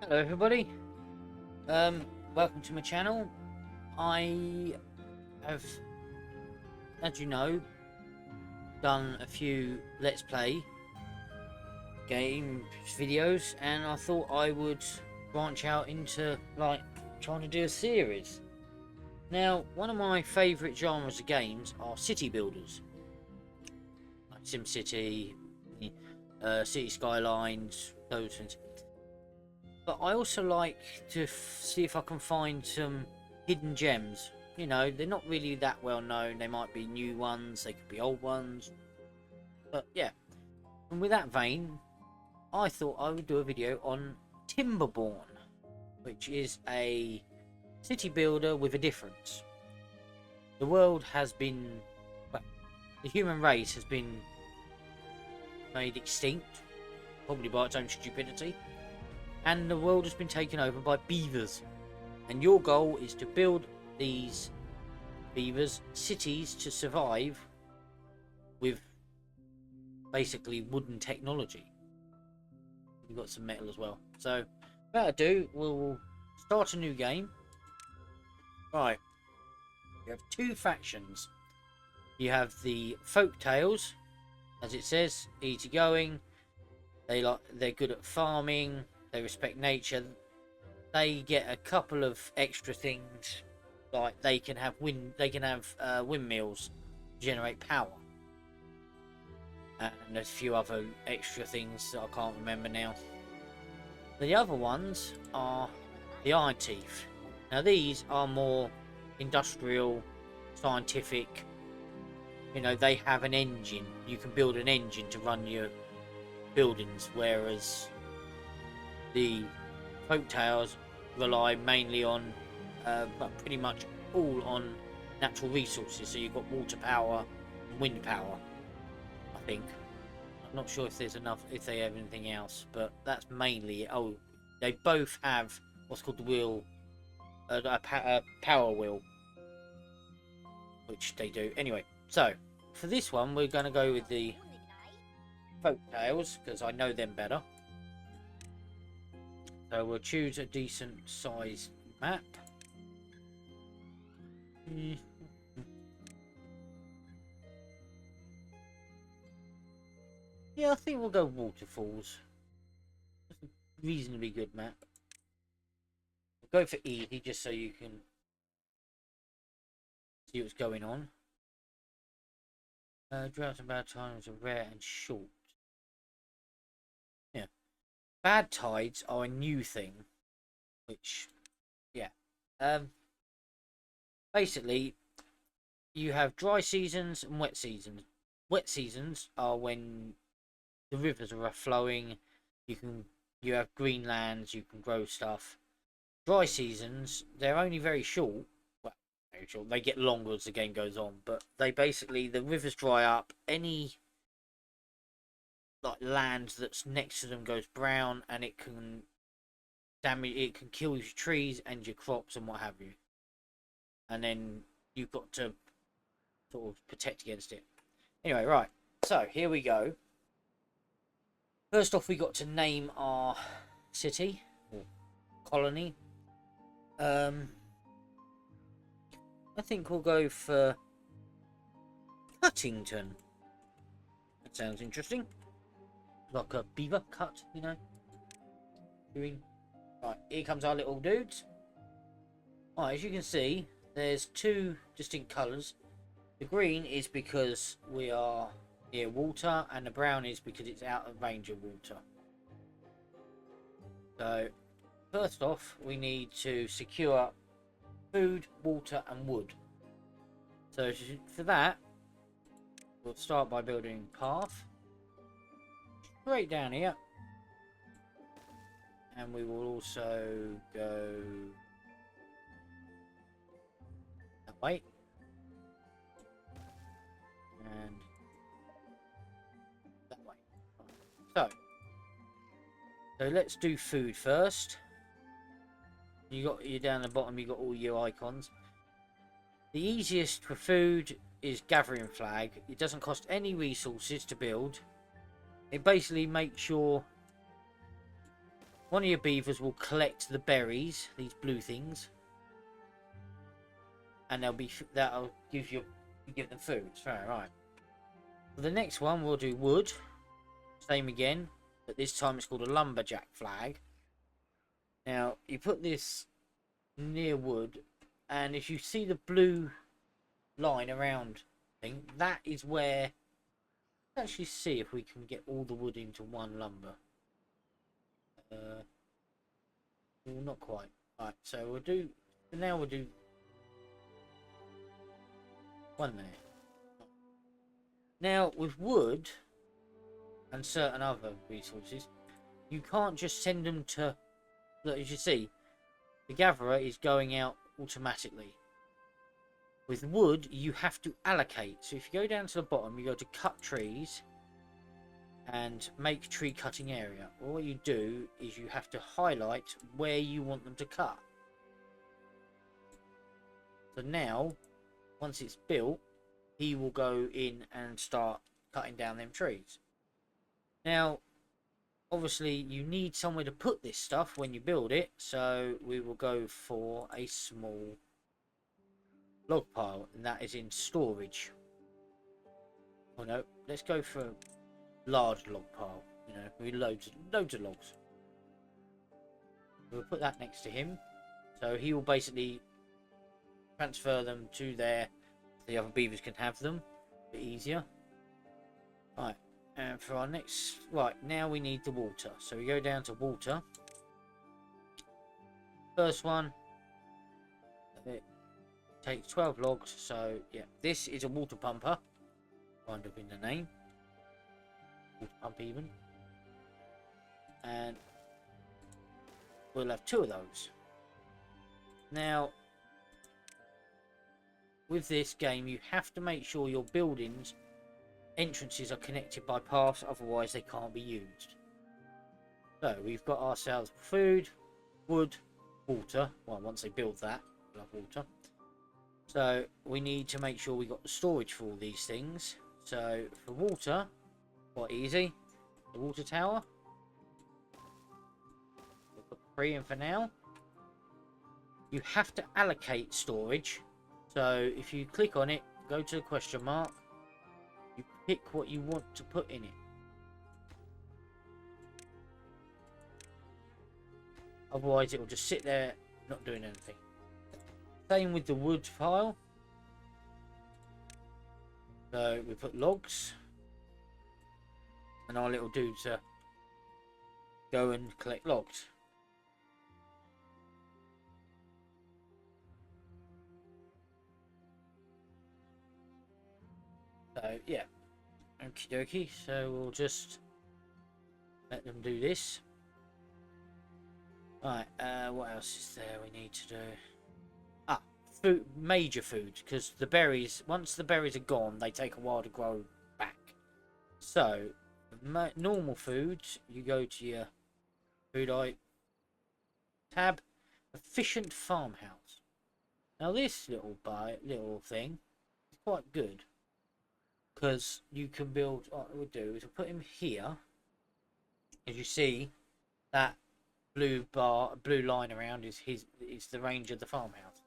Hello everybody, welcome to my channel. I have, as you know, done a few Let's Play game videos, and I thought I would branch out into like trying to do a series. Now, one of my favourite genres of games are city builders, like SimCity, City Skylines, those things. But I also like to see if I can find some hidden gems. You know, they're not really that well known. They might be new ones, they could be old ones. But yeah, and with that vein, I thought I would do a video on Timberborn, which is a city builder with a difference. The world has been, well, the human race has been made extinct, probably by its own stupidity. And the world has been taken over by beavers, and your goal is to build these beavers cities to survive with basically wooden technology. We've got some metal as well, so without ado, we'll start a new game. Right, you have two factions. You have the folk tales, as it says, easygoing. They're good at farming. They respect nature. They get a couple of extra things, like they can have windmills to generate power, and there's a few other extra things that I can't remember now. The other ones are the Iron Teeth. Now these are more industrial, scientific. You know, they have an engine. You can build an engine to run your buildings, whereas the folk tales rely mainly on, pretty much all on natural resources. So you've got water power and wind power, I think. I'm not sure if there's enough, if they have anything else, but that's mainly it. Oh, they both have what's called the wheel, a power wheel, which they do. Anyway, so for this one, we're going to go with the folk tales because I know them better. So we'll choose a decent sized map. Yeah, I think we'll go waterfalls. It's a reasonably good map. We'll go for easy just so you can see what's going on. Droughts and bad times are rare and short. Yeah. Bad tides are a new thing, which, yeah. Basically, you have dry seasons and wet seasons. Wet seasons are when the rivers are flowing. You have green lands. You can grow stuff. Dry seasons, they're only very short. Well, very short. They get longer as the game goes on, but the rivers dry up. Any like land that's next to them goes brown, and it can damage. It can kill your trees and your crops and what have you. And then you've got to sort of protect against it. Anyway, right. So here we go. First off, we got to name our city or colony. I think we'll go for Cuttington. That sounds interesting. Like a beaver cut, you know. Right, here comes our little dudes. Right, as you can see, there's two distinct colours. The green is because we are near water, and the brown is because it's out of range of water. So, first off, we need to secure food, water, and wood. So, for that, we'll start by building a path straight down here, and we will also go that way, and that way. So let's do food first. You down the bottom. You got all your icons. The easiest for food is gathering flag. It doesn't cost any resources to build. It basically makes your one of your beavers will collect the berries, these blue things, and that'll give them food. Right. For the next one, we'll do wood. Same again, but this time it's called a lumberjack flag. Now you put this near wood, and if you see the blue line around thing, that is where. Let's actually see if we can get all the wood into one lumber. Well, not quite. Right, so we'll do. Now we'll do one there. Now with wood and certain other resources, you can't just send them to. Look, as you see, the gatherer is going out automatically. With wood, you have to allocate. So if you go down to the bottom, you go to cut trees and make tree cutting area. All you do is you have to highlight where you want them to cut. So now, once it's built, he will go in and start cutting down them trees. Now, obviously, you need somewhere to put this stuff when you build it, so we will go for a small log pile, and that is in storage. Oh no, let's go for a large log pile, you know, with loads of logs. We'll put that next to him, so he will basically transfer them to there. The other beavers can have them a bit easier. Right, and for our next, right, now we need the water, so we go down to water. First one, it takes 12 logs, so yeah, this is a water pumper, kind of in the name, water pump even, and we'll have 2 of those. Now with this game, you have to make sure your buildings entrances are connected by paths, otherwise they can't be used. So we've got ourselves food, wood, water. Well, once they build that, we'll have water. So we need to make sure we got the storage for all these things. So for water, quite easy. The water tower. We'll put 3 in for now. You have to allocate storage. So if you click on it, go to the question mark, you pick what you want to put in it. Otherwise it will just sit there not doing anything. Same with the wood file. So we put logs, and our little dudes go and collect logs. So yeah, okie dokie. So we'll just let them do this. Right, what else is there we need to do? Ah, food, major food, because the berries, once the berries are gone, they take a while to grow back. So, normal food, you go to your food tab, efficient farmhouse. Now this little thing is quite good, because you can build, what we'll do is we'll put him here. As you see, that blue line around is the range of the farmhouse.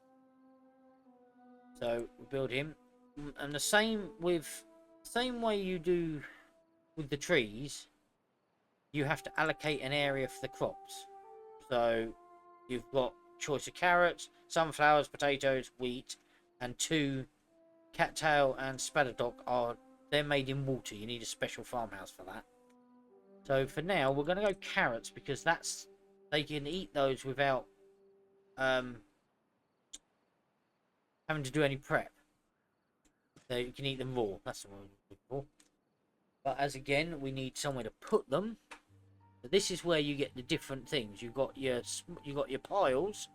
So we build him, and the same way you do with the trees, you have to allocate an area for the crops. So you've got choice of carrots, sunflowers, potatoes, wheat, and 2 cattail and spadadoc they're made in water. You need a special farmhouse for that. So for now we're going to go carrots, because they can eat those without having to do any prep. So you can eat them raw. That's the one I'm looking for. But as again, we need somewhere to put them. But this is where you get the different things. You've got your piles,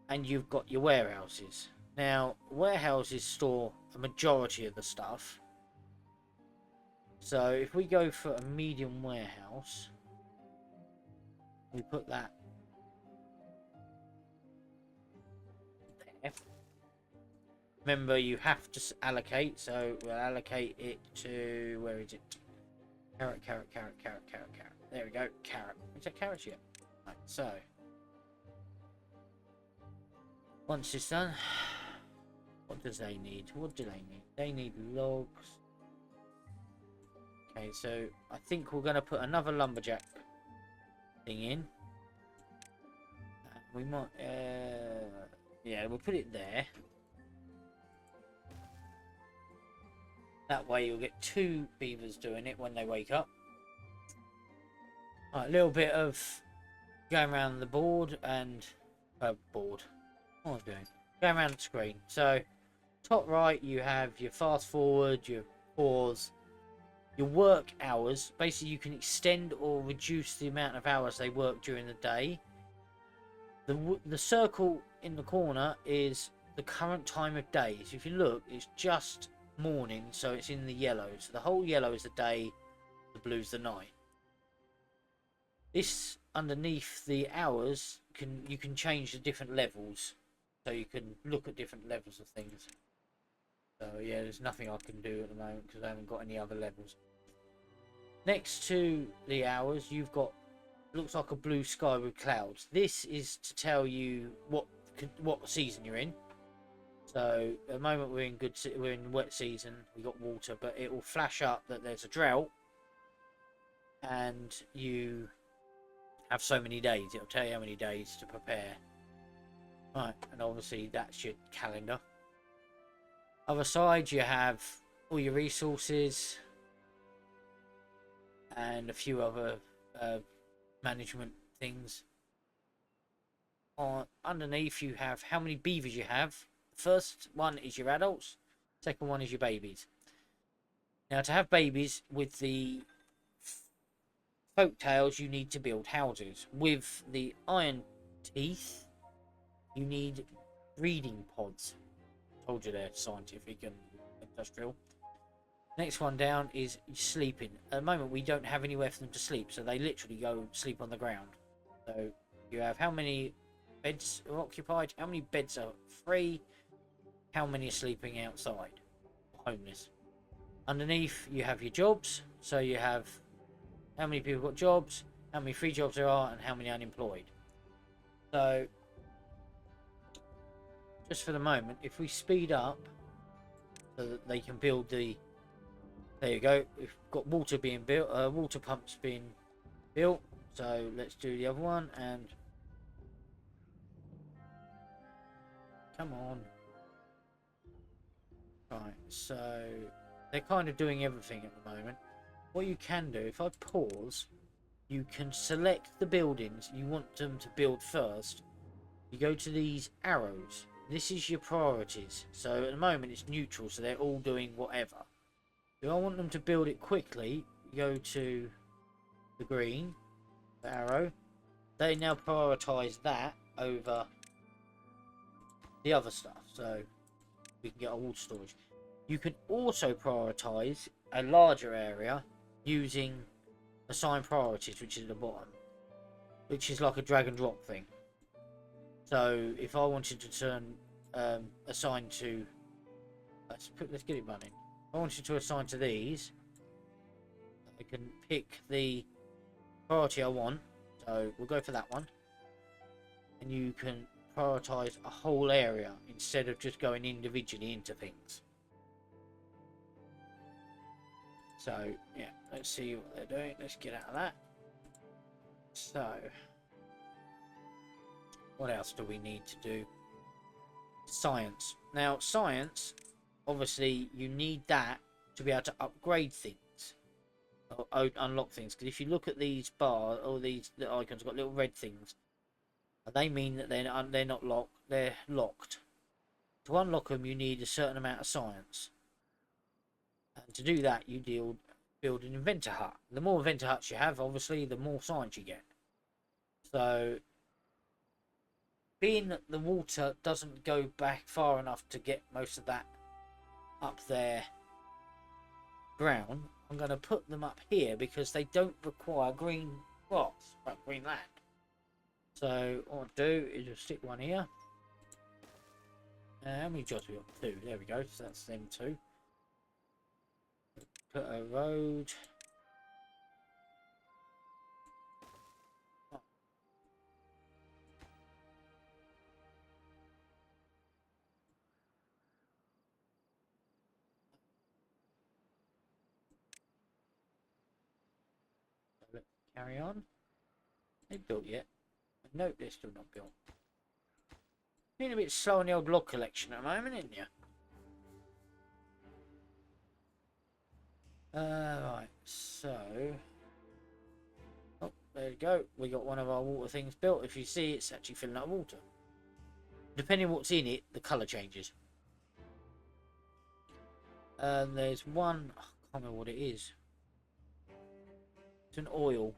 and you've got your warehouses. Now, warehouses store a majority of the stuff. So if we go for a medium warehouse, we put that there. Remember, you have to allocate, so we'll allocate it to, where is it? Carrot. there we go. Carrot. Is that carrots yet? Right, so once it's done, what does they need? What do they need? They need logs. Okay, so I think we're going to put another lumberjack thing in. We might, yeah, we'll put it there. That way you'll get 2 beavers doing it when they wake up. Right, a little bit of going around the board and board. What was I doing? Going around the screen. So top right you have your fast forward, your pause, your work hours. Basically you can extend or reduce the amount of hours they work during the day. The circle in the corner is the current time of day. So if you look, it's just morning, so it's in the yellow. So the whole yellow is the day, the blue's the night. This underneath the hours you can change the different levels, so you can look at different levels of things. So yeah, there's nothing I can do at the moment because I haven't got any other levels. Next to the hours, you've got, looks like a blue sky with clouds. This is to tell you what season you're in. So at the moment we're in wet season. We got water, but it will flash up that there's a drought, and you have so many days. It'll tell you how many days to prepare. Right, and obviously that's your calendar. Other side you have all your resources and a few other management things. Underneath you have how many beavers you have. The first one is your adults, second one is your babies. Now to have babies with the folk tales you need to build houses. With the iron teeth you need breeding pods. Told you they're scientific and industrial. Next one down is sleeping. At the moment we don't have anywhere for them to sleep, so they literally go sleep on the ground. So you have how many beds are occupied, how many beds are free, how many are sleeping outside, homeless. Underneath you have your jobs, so you have how many people got jobs, how many free jobs there are, and how many unemployed. So just for the moment, if we speed up so that they can build the, there you go, we've got water being built, water pumps being built. So let's do the other one, and come on. Right, so they're kind of doing everything at the moment. What you can do, if I pause, you can select the buildings you want them to build first. You go to these arrows. This is your priorities. So at the moment it's neutral, so they're all doing whatever. If I want them to build it quickly, you go to the green, the arrow. They now prioritize that over the other stuff, so we can get our water storage. You can also prioritize a larger area using assign priorities, which is at the bottom, which is like a drag and drop thing. So if I wanted to turn assign to, let's get it running. If I wanted to assign to these, I can pick the priority I want. So we'll go for that one, and you can prioritize a whole area instead of just going individually into things. So yeah, let's see what they're doing. Let's get out of that. So what else do we need to do? Science. Now science, obviously you need that to be able to upgrade things or unlock things, because if you look at these bars, or these little icons got little red things, they mean that they're not locked, they're locked. To unlock them you need a certain amount of science, and to do that you build an inventor hut. The more inventor huts you have, obviously the more science you get. So being that the water doesn't go back far enough to get most of that up there brown, I'm going to put them up here because they don't require green grass, but green land. So what I'll do is just stick one here. How many jobs we got? 2. There we go. So that's them 2. Put a road. Carry on. They built yet? Nope, they're still not built. Being a bit slow on the old log collection at the moment, isn't you? Right, so... Oh, there you go. We got one of our water things built. If you see, it's actually filling up water. Depending on what's in it, the colour changes. There's one... I can't remember what it is. It's an oil.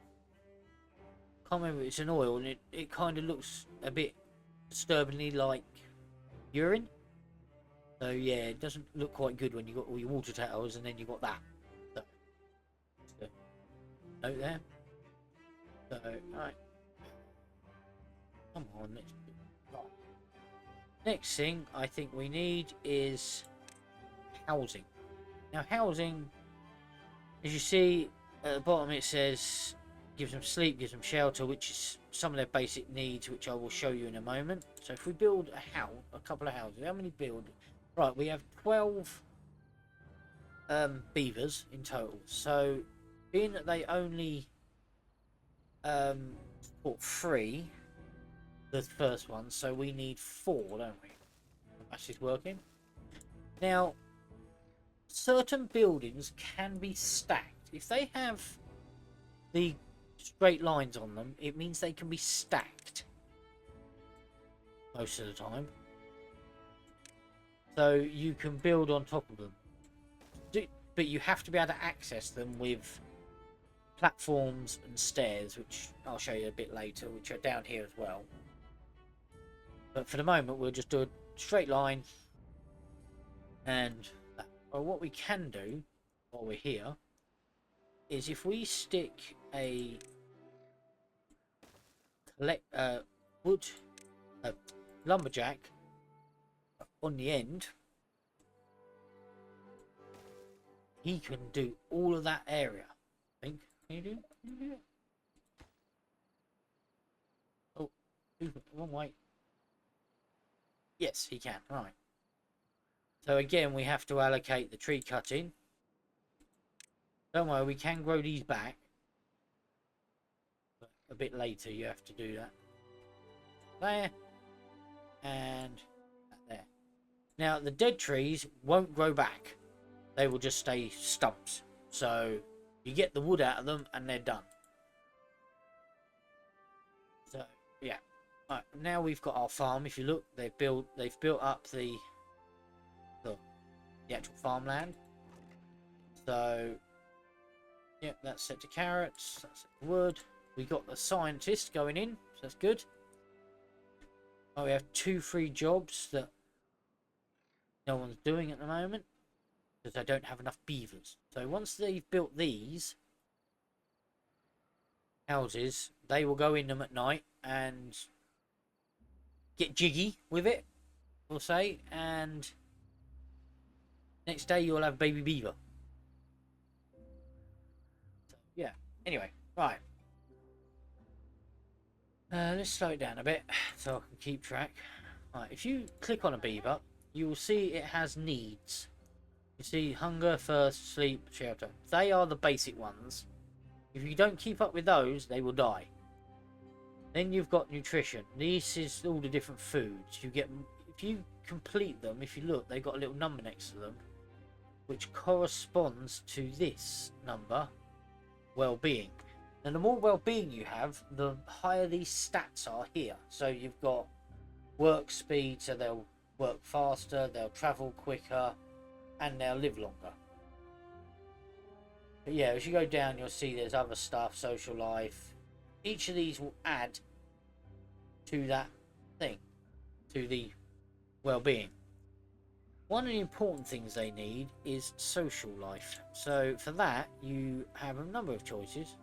Can't remember if it's an oil, and it kind of looks a bit disturbingly like urine. So yeah, it doesn't look quite good when you got all your water towers and then you got that. So note there. So alright. Come on, let's do it. Right. Next thing I think we need is housing. Now housing, as you see at the bottom, it says gives them sleep, gives them shelter, which is some of their basic needs, which I will show you in a moment. So if we build a house, a couple of houses, how many build? Right, we have 12 beavers in total. So being that they only support 3, the first one, so we need 4, don't we? That's just working. Now, certain buildings can be stacked. If they have the straight lines on them, it means they can be stacked most of the time. So you can build on top of them. But you have to be able to access them with platforms and stairs, which I'll show you a bit later, which are down here as well. But for the moment, we'll just do a straight line. And well, what we can do while we're here is if we stick a lumberjack on the end, he can do all of that area. I think. Can you do it? Can you do it? Oh, wrong way. Yes, he can. Right. So again, we have to allocate the tree cutting. Don't worry, we can grow these back. But a bit later, you have to do that. There. And there. Now, the dead trees won't grow back. They will just stay stumps. So, you get the wood out of them and they're done. So, yeah. Right, now we've got our farm. If you look, they've built up the actual farmland. So, yeah, that's set to carrots. That's set to wood. We got the scientist going in, so that's good. Oh, we have 2 free jobs that no one's doing at the moment because I don't have enough beavers. So once they've built these houses, they will go in them at night and get jiggy with it, we'll say, and next day you'll have baby beaver. So, yeah. Anyway, right. Let's slow it down a bit so I can keep track. Right, if you click on a beaver, you will see it has needs. You see hunger, thirst, sleep, shelter. They are the basic ones. If you don't keep up with those, they will die. Then you've got nutrition. This is all the different foods you get. If you complete them, if you look, they've got a little number next to them, which corresponds to this number, well-being. And the more well-being you have, the higher these stats are here. So you've got work speed, so they'll work faster, they'll travel quicker, and they'll live longer. But yeah, as you go down, you'll see there's other stuff, social life. Each of these will add to that thing, to the well-being. One of the important things they need is social life. So for that, you have a number of choices.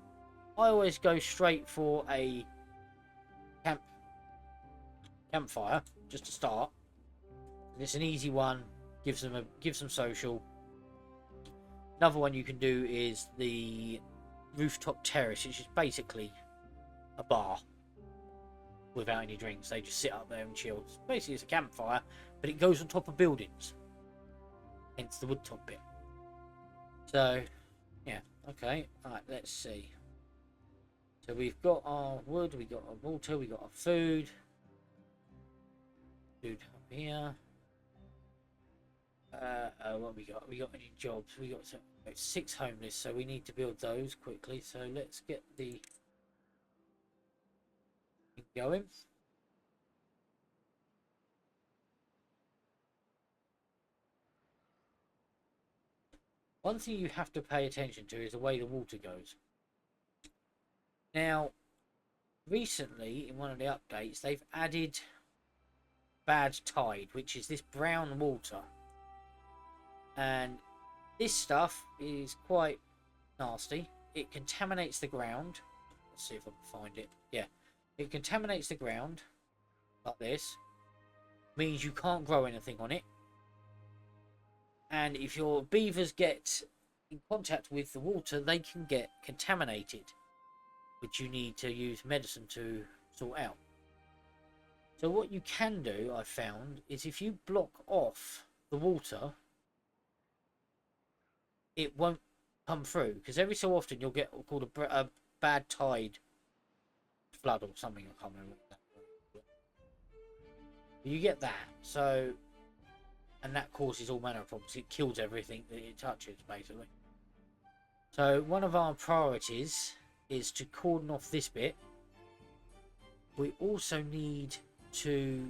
I always go straight for a campfire just to start. And it's an easy one. Gives them social. Another one you can do is the rooftop terrace, which is basically a bar without any drinks. They just sit up there and chill. Basically, it's a campfire, but it goes on top of buildings. Hence the wood top bit. So, yeah, okay. Alright, let's see. So we've got our wood, we got our water, we got our food. Food up here. What we got? We got any jobs? We got 6 homeless, so we need to build those quickly. So let's get the thing going. One thing you have to pay attention to is the way the water goes. Now, recently in one of the updates, they've added bad tide, which is this brown water, and this stuff is quite nasty. It contaminates the ground. Let's see if I can find it. Yeah, it contaminates the ground like this. Means you can't grow anything on it. And if your beavers get in contact with the water, they can get contaminated, which you need to use medicine to sort out. So what you can do, I found, is if you block off the water, it won't come through, because every so often you'll get what's called a bad tide flood or something. I can't remember what that was. You get that, so, and that causes all manner of problems. It kills everything that it touches, basically. So one of our priorities is to cordon off this bit. We also need to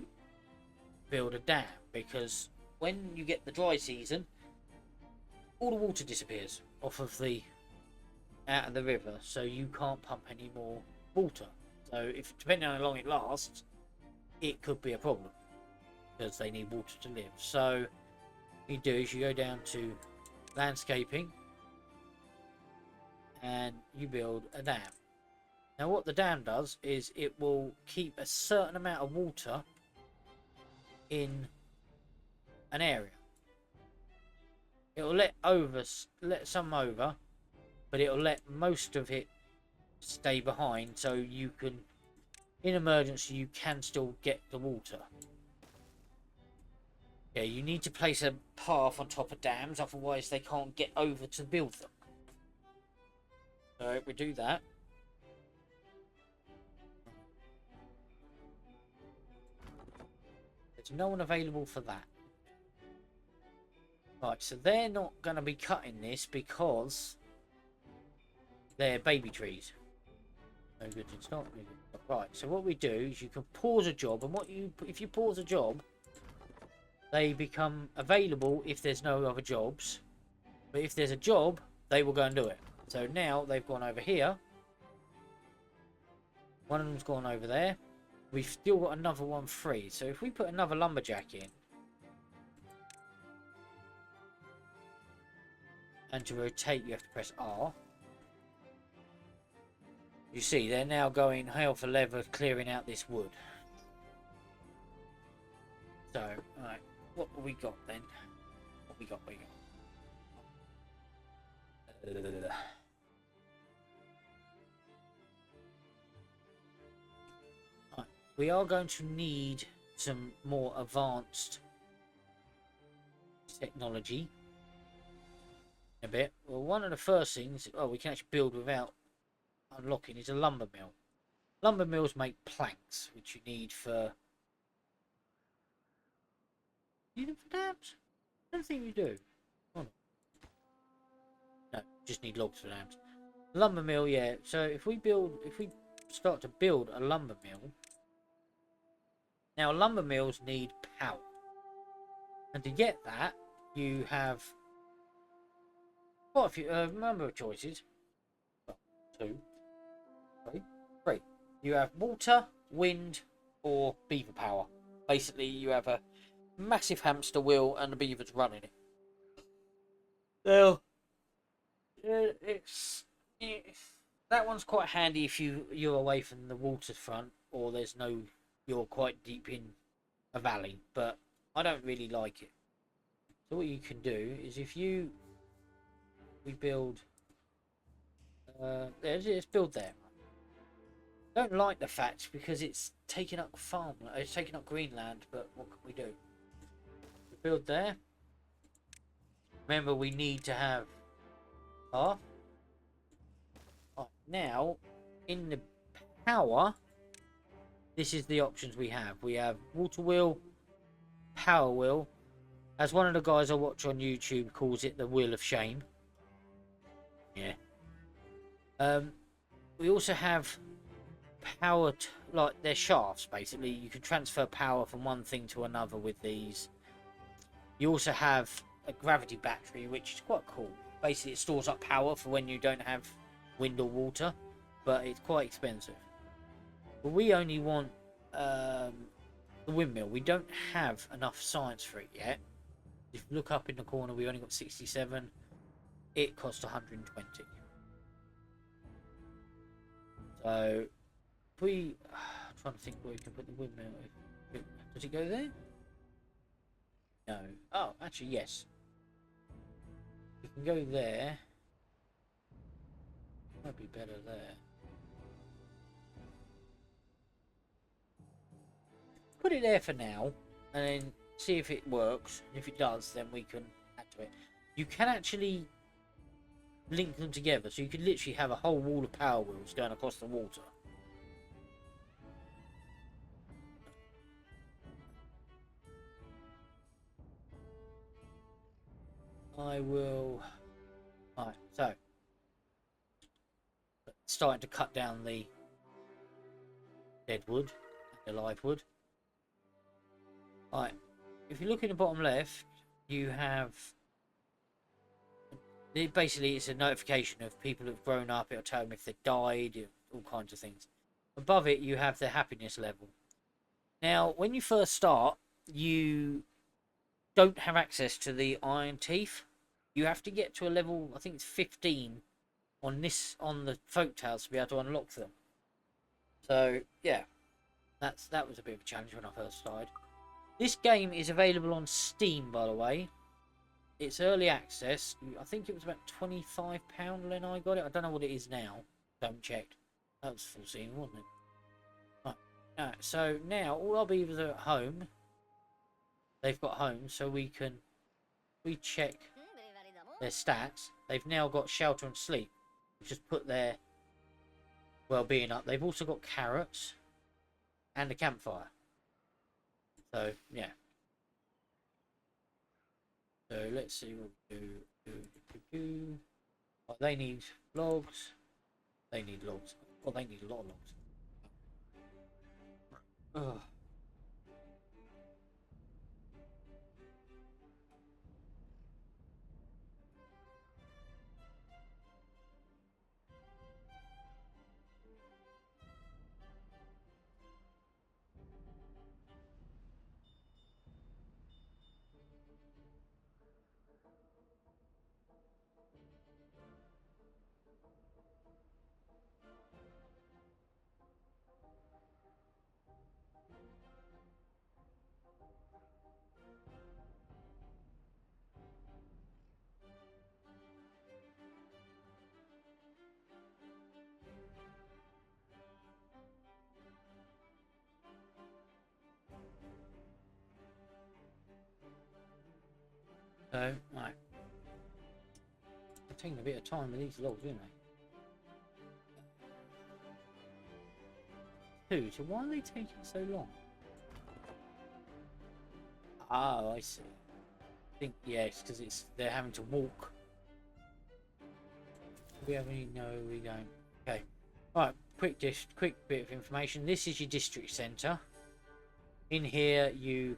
build a dam, because when you get the dry season, all the water disappears off of the out of the river, so you can't pump any more water. So if, depending on how long it lasts, it could be a problem, because they need water to live. So what you do is you go down to landscaping and you build a dam. Now what the dam does is it will keep a certain amount of water in an area. It will let some over, but it will let most of it stay behind, so you can, in emergency, you can still get the water. Yeah, you need to place a path on top of dams, otherwise they can't get over to build them. So we do that. There's no one available for that. Right, so they're not going to be cutting this because they're baby trees. No good, it's not good. Right, so what we do is you can pause a job, and if you pause a job, they become available if there's no other jobs. But if there's a job, they will go and do it. So now they've gone over here. One of them's gone over there. We've still got another one free. So if we put another lumberjack in, and to rotate you have to press R. You see, they're now going hell for leather, clearing out this wood. So, alright, what have we got then? What we got? Right, we are going to need some more advanced technology. A bit. Well, one of the first things, we can actually build without unlocking, is a lumber mill. Lumber mills make planks, which you need for. You need them for dams? I don't think you do. Oh, no, just need logs for dams. Lumber mill, yeah. So if we start to build a lumber mill, now lumber mills need power, and to get that, you have quite a few number of choices. 2, 3. You have water, wind, or beaver power. Basically, you have a massive hamster wheel and the beavers running it. So, that one's quite handy if you're away from the waterfront, or you're quite deep in a valley. But I don't really like it. So what you can do is we build. Let's build there. Don't like the fact because it's taking up farmland. It's taking up Greenland, but what can we do? We build there. Remember, we need to have path. Right, now in the power, this is the options we have. We have water wheel, power wheel. As one of the guys I watch on YouTube calls it, the wheel of shame. Yeah. We also have power, like they're shafts basically. You can transfer power from one thing to another with these. You also have a gravity battery, which is quite cool. Basically, it stores up power for when you don't have wind or water, but it's quite expensive. But we only want the windmill. We don't have enough science for it yet. If you look up in the corner, we only got 67. It cost 120. So, if we... I'm trying to think where we can put the windmill. Does it go there? No. Oh, actually, yes. We can go there. Might be better there. Put it there for now, and then see if it works. If it does, then we can add to it. You can actually link them together, so you could literally have a whole wall of power wheels going across the water. I will... Alright, so starting to cut down the dead wood and the live wood. Alright, if you look in the bottom left, you have... Basically, it's a notification of people who've grown up. It'll tell them if they've died, all kinds of things. Above it, you have the happiness level. Now, when you first start, you don't have access to the iron teeth. You have to get to a level, I think it's 15 on the folk tales to be able to unlock them. So yeah, that was a bit of a challenge when I first started. This game is available on Steam, by the way. It's early access. I think it was about £25 when I got it. I don't know what it is now. Don't check. That was full scene, wasn't it? Right. So now all our beavers are at home. They've got home, so we check their stats. They've now got shelter and sleep. We've just put their well-being up. They've also got carrots and a campfire. So yeah. So let's see what we do. Oh, they need logs. They need logs. Well, they need a lot of logs. Ugh. So, right. They're taking a bit of time with these logs, aren't they? So why are they taking so long? Oh, I see. I think, yes, because they're having to walk. Do we have any? No, we don't. Okay. Right, quick bit of information. This is your district centre. In here, you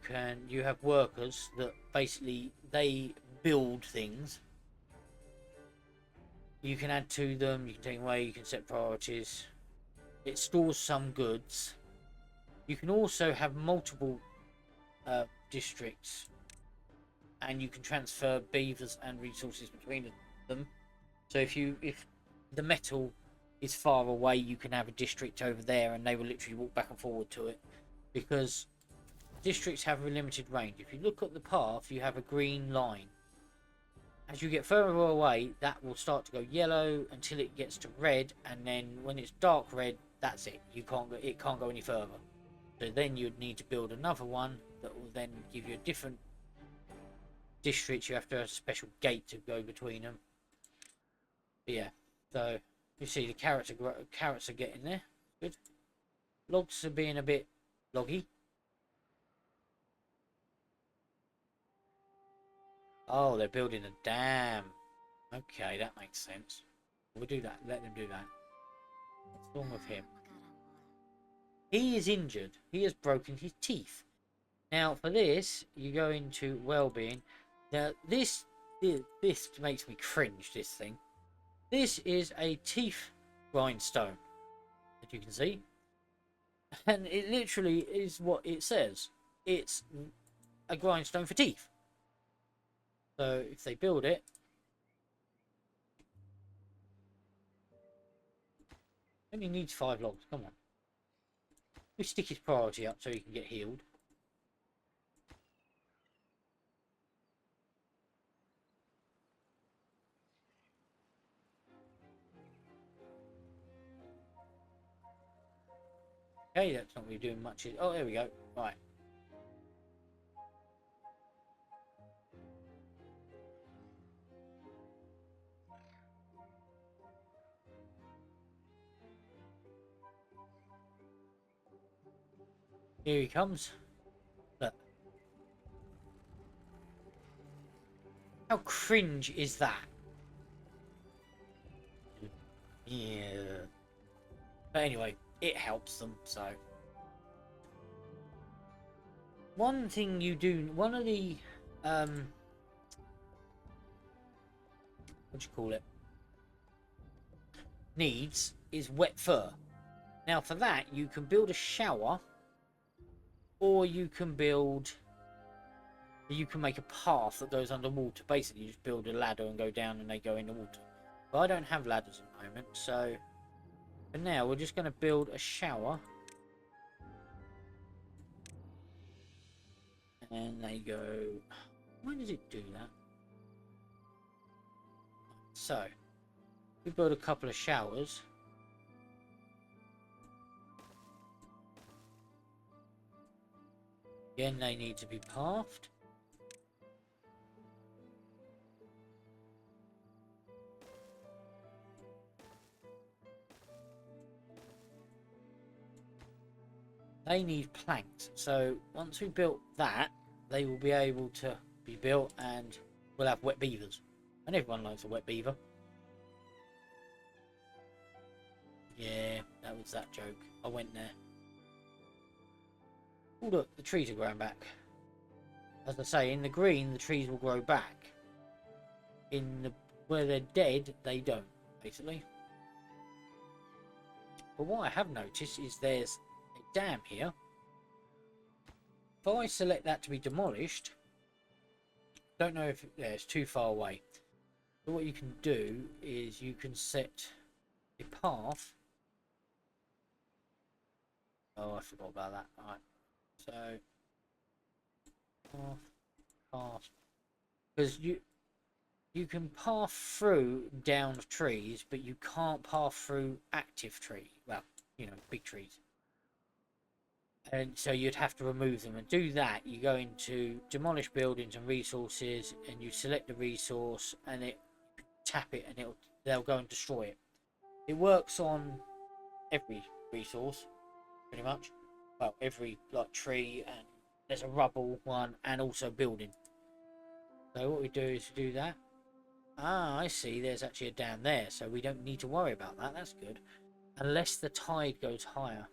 have workers that basically they build things. You can add to them. You can take away. You can set priorities. It stores some goods. You can also have multiple districts, and you can transfer beavers and resources between them. So if the metal is far away, you can have a district over there, and they will literally walk back and forward to it, because districts have a limited range. If you look at the path, you have a green line. As you get further away, that will start to go yellow until it gets to red, and then when it's dark red, that's it. It can't go any further. So then you'd need to build another one that will then give you a different district. You have to have a special gate to go between them. But yeah, so You see the carrots are getting there. Good. Logs are being a bit loggy. Oh, they're building a dam. Okay, that makes sense. We'll do that. Let them do that. What's wrong with him? He is injured. He has broken his teeth. Now, for this, you go into well-being. Now, this makes me cringe, this thing. This is a teeth grindstone, as you can see. And it literally is what it says. It's a grindstone for teeth. So, if they build it... Only needs 5 logs, come on. We stick his priority up so he can get healed. Okay, that's not really doing much. Oh, there we go. Right. Here he comes. Look. How cringe is that? Yeah. But anyway, it helps them, so. One thing you do, one of the, what do you call it? Needs is wet fur. Now for that, you can build a shower, or you can make a path that goes underwater. Basically, you just build a ladder and go down and they go in the water. But I don't have ladders at the moment, so for now, we're just going to build a shower. And they go... Why does it do that? So, we build a couple of showers. Again, they need to be pathed. They need planks. So, once we built that, they will be able to be built and we'll have wet beavers. And everyone likes a wet beaver. Yeah, that was that joke. I went there. Oh look, the trees are growing back. As I say, in the green, the trees will grow back. Where they're dead, they don't, basically. But what I have noticed is there's a dam here. If I select that to be demolished, don't know if it's too far away. So what you can do is you can set a path. Oh, I forgot about that. All right. So path, because you can path through downed trees, but you can't path through active tree. Well, you know, big trees. And so you'd have to remove them. And do that, you go into demolish buildings and resources, and you select the resource, and tap it, and they'll go and destroy it. It works on every resource, pretty much. Well, every like tree, and there's a rubble one, and also building. So what we do is do that. Ah, I see. There's actually a dam there, so we don't need to worry about that. That's good, unless the tide goes higher.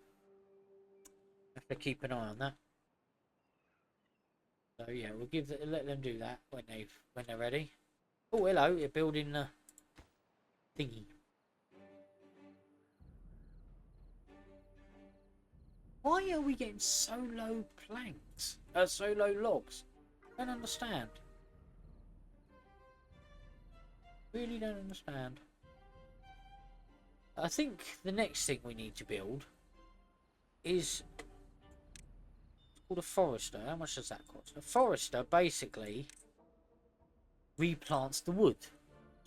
Have to keep an eye on that. So yeah, we'll let them do that when they're ready. Oh, hello, you're building the thingy. Why are we getting so low planks? So low logs? I don't understand. Really don't understand. I think the next thing we need to build is called a forester. How much does that cost? A forester basically replants the wood.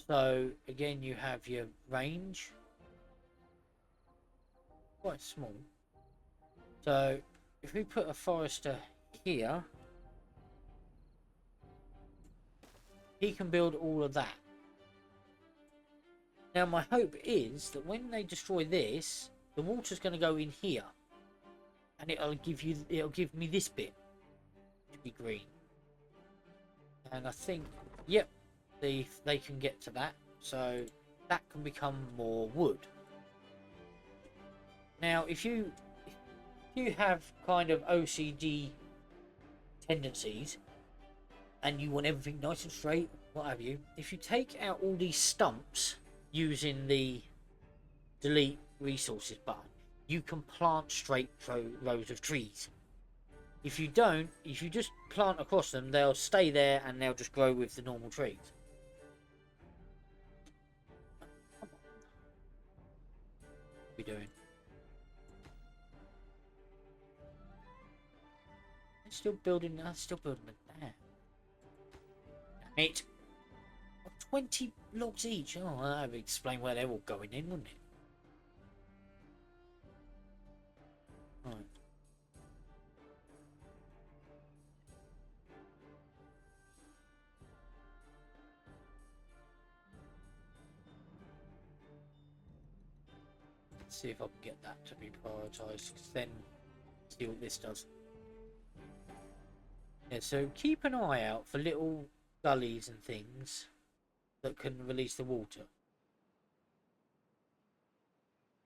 So again, you have your range, quite small. So if we put a forester here, he can build all of that. Now my hope is that when they destroy this, the water's going to go in here, and it'll give me this bit to be green. And I think, yep, they can get to that, so that can become more wood. Now, if you have kind of OCD tendencies and you want everything nice and straight, what have you, if you take out all these stumps using the delete resources button, you can plant straight rows of trees. If you don't, if you just plant across them, they'll stay there and they'll just grow with the normal trees. What are we doing? They're still building the dam. Damn it. 20 logs each. Oh, that would explain where they're all going in, wouldn't it? Right. Let's see if I can get that to be prioritised, then see what this does. Yeah, so keep an eye out for little gullies and things that can release the water.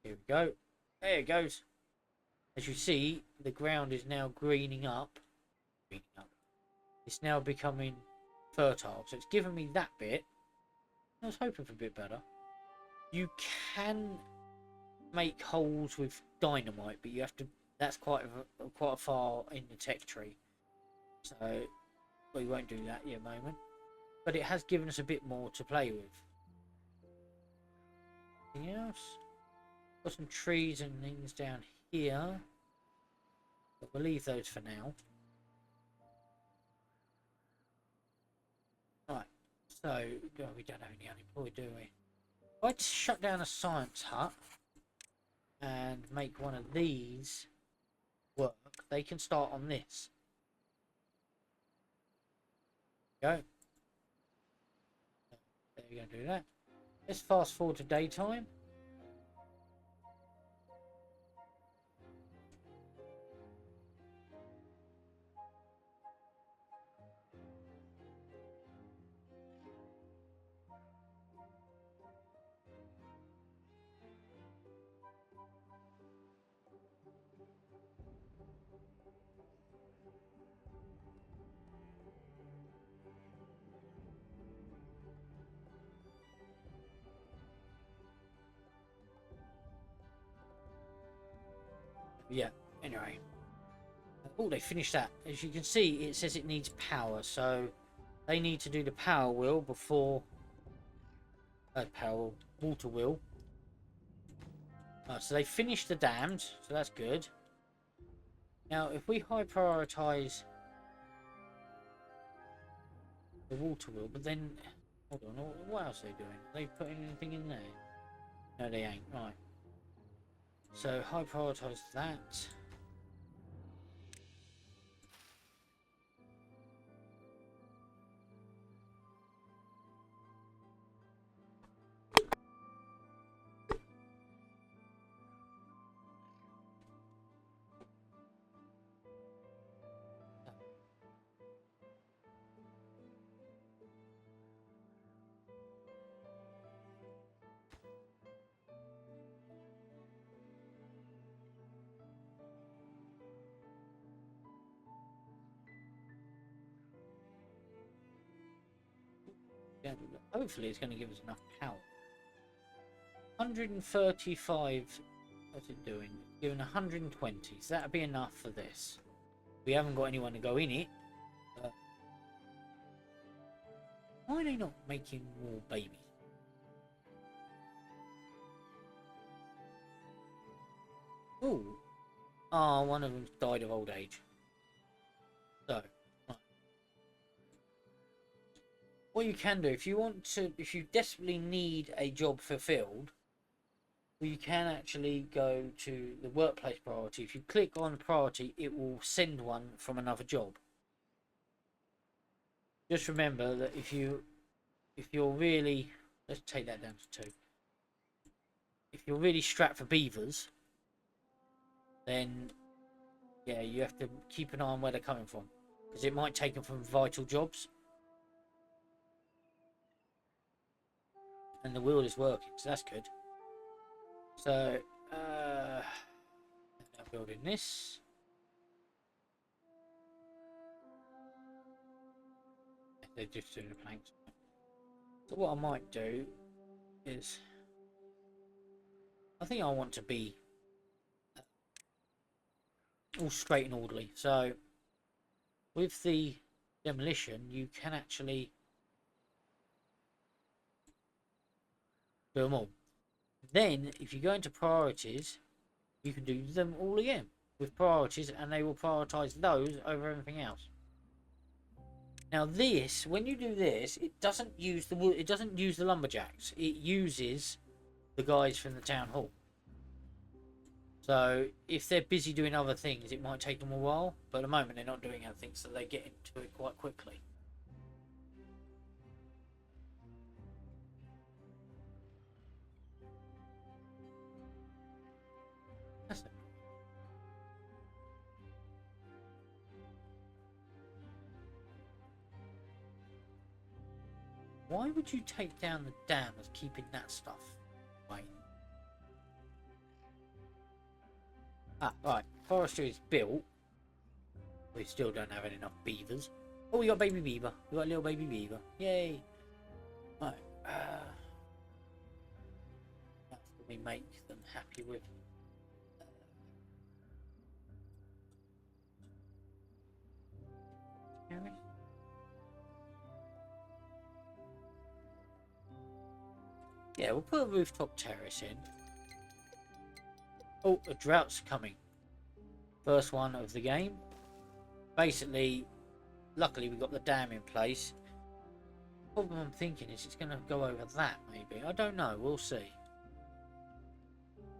Here we go. There it goes. As you see, the ground is now greening up. It's now becoming fertile, so it's given me that bit. I was hoping for a bit better. You can make holes with dynamite, but you have to. That's quite a far in the tech tree, so we won't do that yet a moment. But it has given us a bit more to play with. Anything else? Got some trees and things down here, but we'll leave those for now. Right, so we don't have any unemployed, do we? If I shut down a science hut and make one of these work, they can start on this. Go. There we go, do that. Let's fast forward to daytime. Yeah, anyway. Oh, they finished that. As you can see, it says it needs power, so they need to do the power wheel before water wheel. So they finished the dams, so that's good. Now, if we high prioritize the water wheel, but then hold on, what else are they doing? Are they putting anything in there? No, they ain't. Right. So high prioritize that. Hopefully it's going to give us enough power. 135. What's it doing? It's giving 120. So that'll be enough for this. We haven't got anyone to go in it. But why are they not making more babies? Oh. Oh, one of them died of old age. So. What you can do, if you desperately need a job fulfilled, well, you can actually go to the workplace priority. If you click on priority, it will send one from another job. Just remember that if you're really, let's take that down to 2. if you're really strapped for beavers, then yeah, you have to keep an eye on where they're coming from, because it might take them from vital jobs. And the wheel is working, so that's good. So now building this. They're just doing the planks. So what I might do is, I think I want to be all straight and orderly. So with the demolition, you can actually do them all. Then if you go into priorities, you can do them all again with priorities, and they will prioritize those over everything else. Now this, when you do this, it doesn't use the lumberjacks. It uses the guys from the town hall. So if they're busy doing other things, it might take them a while, but at the moment they're not doing anything, so they get into it quite quickly. That's it. Why would you take down the dam of keeping that stuff away? Ah, right. Forestry is built. We still don't have enough beavers. Oh, we got baby beaver. We got a little baby beaver. Yay. Right. That's what we make them happy with. Yeah, we'll put a rooftop terrace in. Oh, a drought's coming. First one of the game. Basically, luckily we got the dam in place. The problem I'm thinking is it's going to go over that, maybe. I don't know, we'll see.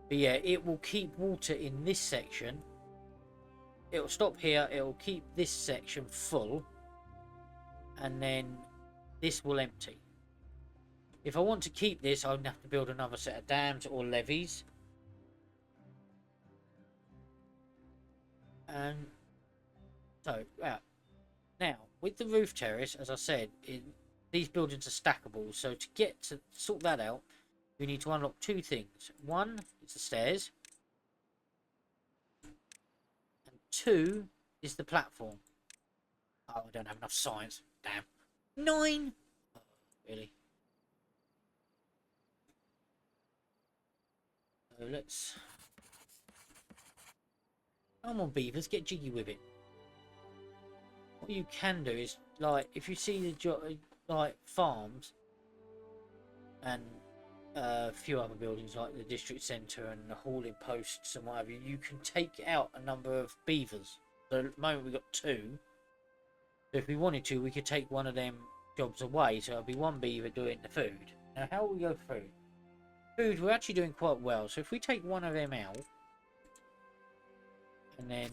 But yeah, it will keep water in this section. It will stop here, it will keep this section full. And then this will empty. If I want to keep this, I would have to build another set of dams or levees. And so, now with the roof terrace, as I said, these buildings are stackable. So to sort that out, we need to unlock two things. One is the stairs, and two is the platform. Oh, I don't have enough science. Damn. 9. Oh, really? So let's. Come on, beavers, get jiggy with it. What you can do is, like, if you see the like farms and a few other buildings like the district centre and the hauling posts and whatever, you can take out a number of beavers. So at the moment we've got 2. So if we wanted to, we could take one of them jobs away. So it'll be one beaver doing the food. Now, how will we go through? Food, we're actually doing quite well. So if we take one of them out and then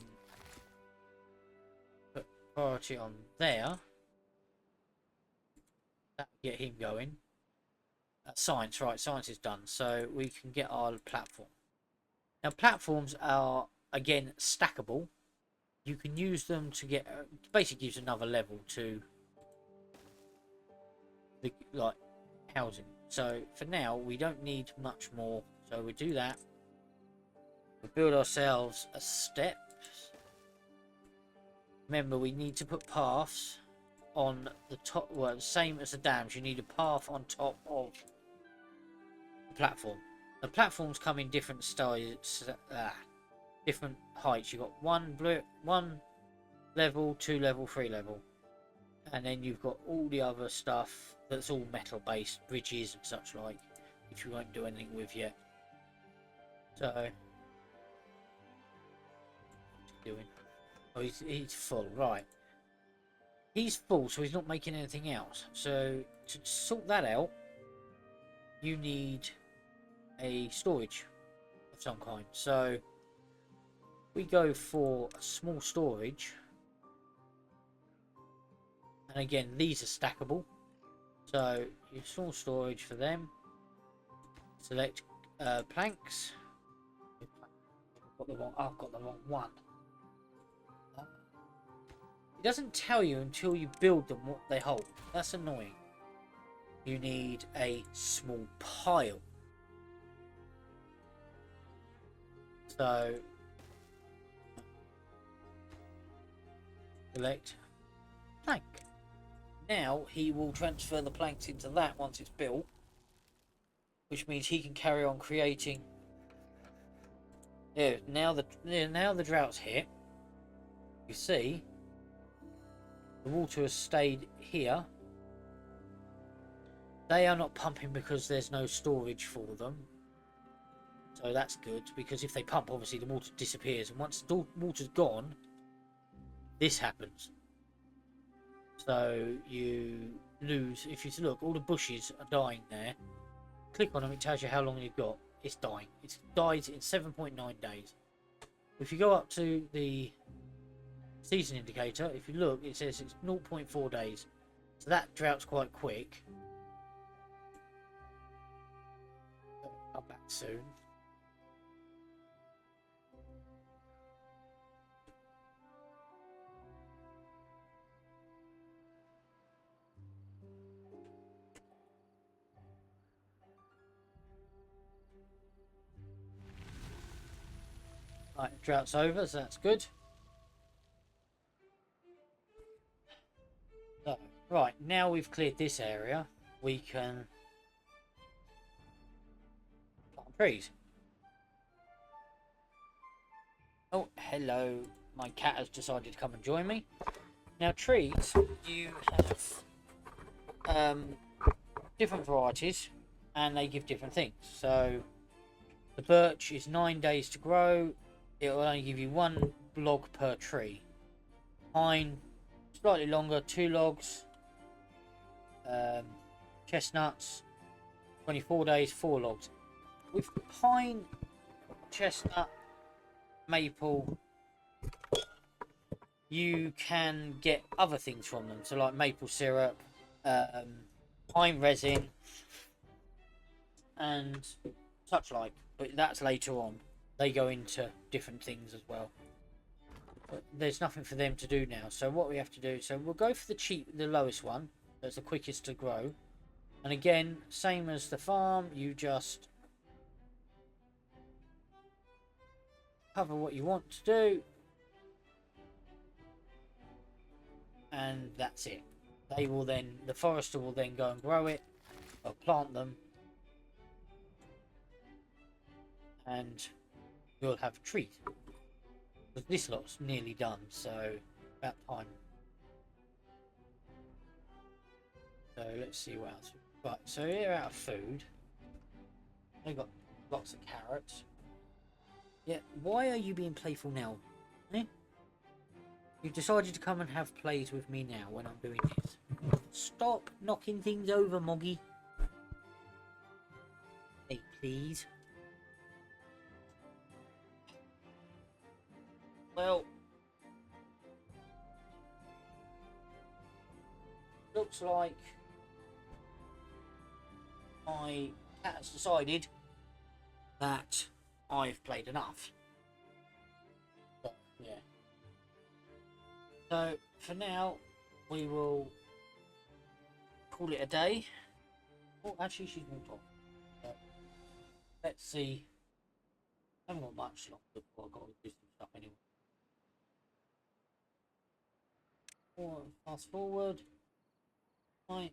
put priority on there, that'll get him going. Science, right, science is done. So we can get our platform. Now platforms are, again, stackable. You can use them to get, basically gives another level to the, like, housing. So for now, we don't need much more. So we do that. We build ourselves a step. Remember, we need to put paths on the top. Well, same as the dams. You need a path on top of the platform. The platforms come in different styles, different heights. You've got one level, 2 level, 3 level, and then you've got all the other stuff that's all metal based, bridges and such like, which we won't do anything with yet. So, what's he doing? Oh, he's full, right. He's full, so he's not making anything else. So to sort that out, you need a storage of some kind. So we go for a small storage, and again, these are stackable. So your small storage for them. Select planks. I've got the wrong one. It doesn't tell you until you build them what they hold. That's annoying. You need a small pile. So select plank. Now he will transfer the planks into that once it's built, which means he can carry on creating. Yeah, now the drought's hit. You see, the water has stayed here. They are not pumping because there's no storage for them. So that's good, because if they pump, obviously the water disappears, and once the water's gone, this happens. So you lose. If you look, all the bushes are dying there. Click on them, it tells you how long you've got. It's dying. It's died in 7.9 days. If you go up to the season indicator, if you look, it says it's 0.4 days. So that drought's quite quick. Come back soon. Right, drought's over, so that's good. So, right, now we've cleared this area, we can plant trees. Oh, hello. My cat has decided to come and join me. Now, trees, you have different varieties, and they give different things. So, the birch is 9 days to grow. It will only give you 1 log per tree. Pine, slightly longer, 2 logs. Chestnuts, 24 days, 4 logs. With pine, chestnut, maple, you can get other things from them. So like maple syrup, pine resin, and such like. But that's later on. They go into different things as well. But there's nothing for them to do now. So what we have to do, so we'll go for the lowest one. That's the quickest to grow. And again, same as the farm, you just cover what you want to do. And that's it. They will then, the forester will then go and grow it, or plant them. And you'll have trees. But this lot's nearly done, so about time. So let's see what else. Right, so we're out of food. I've got lots of carrots. Yeah, why are you being playful now? Eh? You've decided to come and have plays with me now when I'm doing this. Stop knocking things over, Moggy. Hey, please. Well, looks like my cat has decided that I've played enough. But, yeah. So for now, we will call it a day. Oh, actually, she's moved on. So, let's see. I haven't got much longer before I've got to do some stuff anyway. Fast forward. Right.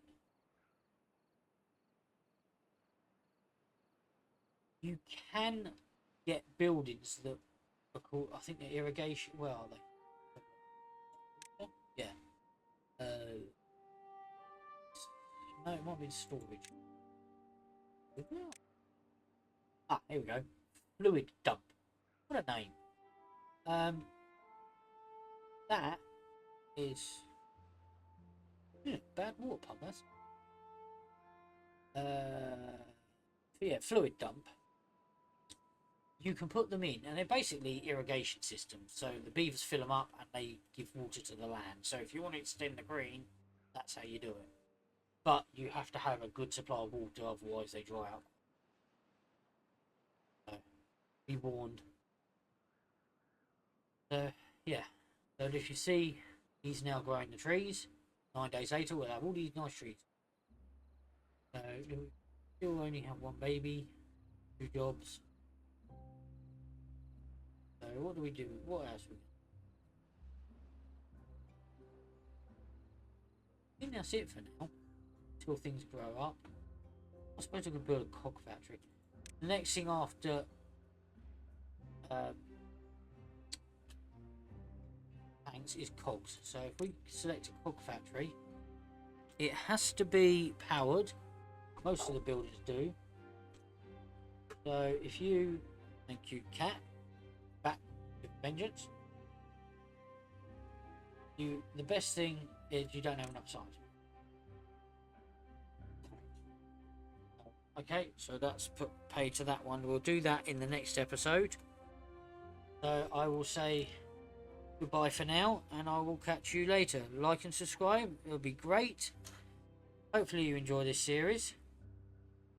You can get buildings that are called, I think they're irrigation. Where are they? Yeah. No, it might be storage. Ah, here we go. Fluid dump. What a name. That is bad water pump. That's yeah, fluid dump. You can put them in, and they're basically irrigation systems. So the beavers fill them up, and they give water to the land. So if you want to extend the green, that's how you do it. But you have to have a good supply of water, otherwise they dry up. be warned. So yeah, so if you see, he's now growing the trees. 9 days later, we'll have all these nice trees. So we still only have one baby, 2 jobs. So what do we do? What else we? I think that's it for now. Until things grow up. I suppose I could build a cog factory. The next thing after tanks is cogs. So if we select a cog factory, it has to be powered. Most of the builders do. So if you, thank you, cat, back with vengeance. The best thing is you don't have enough size. Okay, so that's put paid to that one. We'll do that in the next episode. So I will say goodbye for now, and I will catch you later. Like and subscribe, it'll be great. Hopefully you enjoy this series.